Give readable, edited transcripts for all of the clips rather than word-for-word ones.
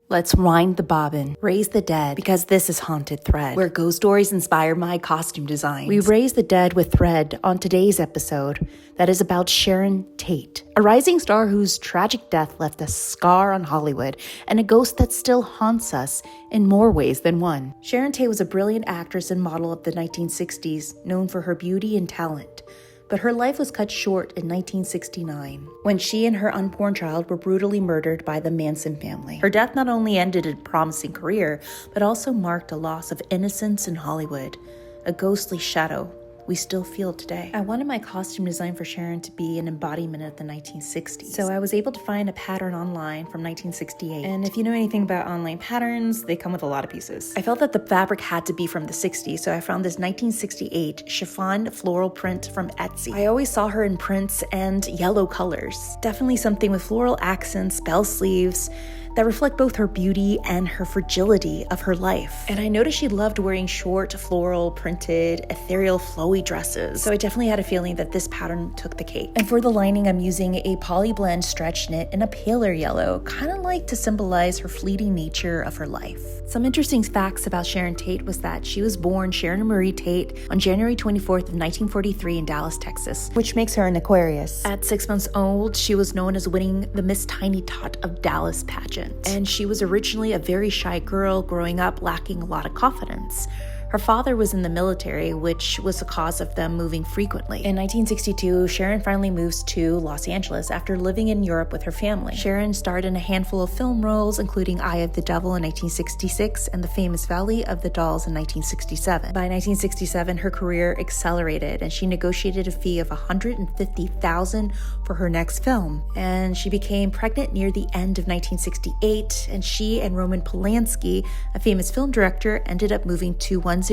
Let's wind the bobbin, raise the dead, because this is Haunted Thread, where ghost stories inspire my costume designs. We raise the dead with thread on today's episode that is about Sharon Tate, a rising star whose tragic death left a scar on Hollywood and a ghost that still haunts us in more ways than one. Sharon Tate was a brilliant actress and model of the 1960s, known for her beauty and talent. But her life was cut short in 1969, when she and her unborn child were brutally murdered by the Manson family. Her death not only ended a promising career, but also marked a loss of innocence in Hollywood, a ghostly shadow we still feel today. I wanted my costume design for Sharon to be an embodiment of the 1960s, so I was able to find a pattern online from 1968. And if you know anything about online patterns, they come with a lot of pieces. I felt that the fabric had to be from the 60s, so I found this 1968 chiffon floral print from Etsy. I always saw her in prints and yellow colors. Definitely something with floral accents, bell sleeves, that reflect both her beauty and her fragility of her life. And I noticed she loved wearing short, floral, printed, ethereal, flowy dresses. So I definitely had a feeling that this pattern took the cake. And for the lining, I'm using a poly blend stretch knit in a paler yellow, kind of like to symbolize her fleeting nature of her life. Some interesting facts about Sharon Tate was that she was born Sharon Marie Tate on January 24th of 1943 in Dallas, Texas, which makes her an Aquarius. At 6 months old, she was known as winning the Miss Tiny Tot of Dallas pageant. And she was originally a very shy girl growing up lacking a lot of confidence. Her father was in the military, which was the cause of them moving frequently. In 1962, Sharon finally moves to Los Angeles after living in Europe with her family. Sharon starred in a handful of film roles, including Eye of the Devil in 1966 and The Famous Valley of the Dolls in 1967. By 1967, her career accelerated, and she negotiated a fee of $150,000 for her next film. And she became pregnant near the end of 1968, and she and Roman Polanski, a famous film director, ended up moving to 10050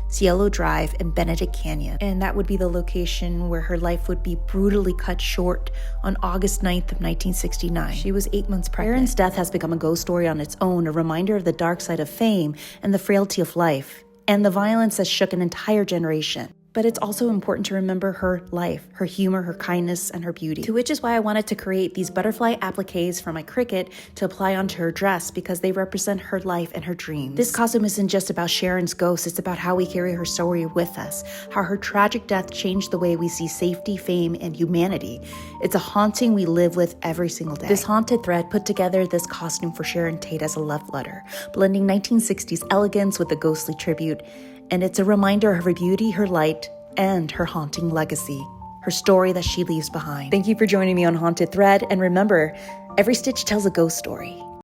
Cielo Drive in Benedict Canyon. And that would be the location where her life would be brutally cut short on August 9th of 1969. She was 8 months pregnant. Sharon's death has become a ghost story on its own, a reminder of the dark side of fame and the frailty of life, and the violence that shook an entire generation. But it's also important to remember her life, her humor, her kindness, and her beauty. To which is why I wanted to create these butterfly appliques for my cricket to apply onto her dress, because they represent her life and her dreams. This costume isn't just about Sharon's ghost, it's about how we carry her story with us, how her tragic death changed the way we see safety, fame, and humanity. It's a haunting we live with every single day. This haunted thread put together this costume for Sharon Tate as a love letter, blending 1960s elegance with a ghostly tribute. And it's a reminder of her beauty, her light, and her haunting legacy, her story that she leaves behind. Thank you for joining me on Haunted Thread, and remember, every stitch tells a ghost story.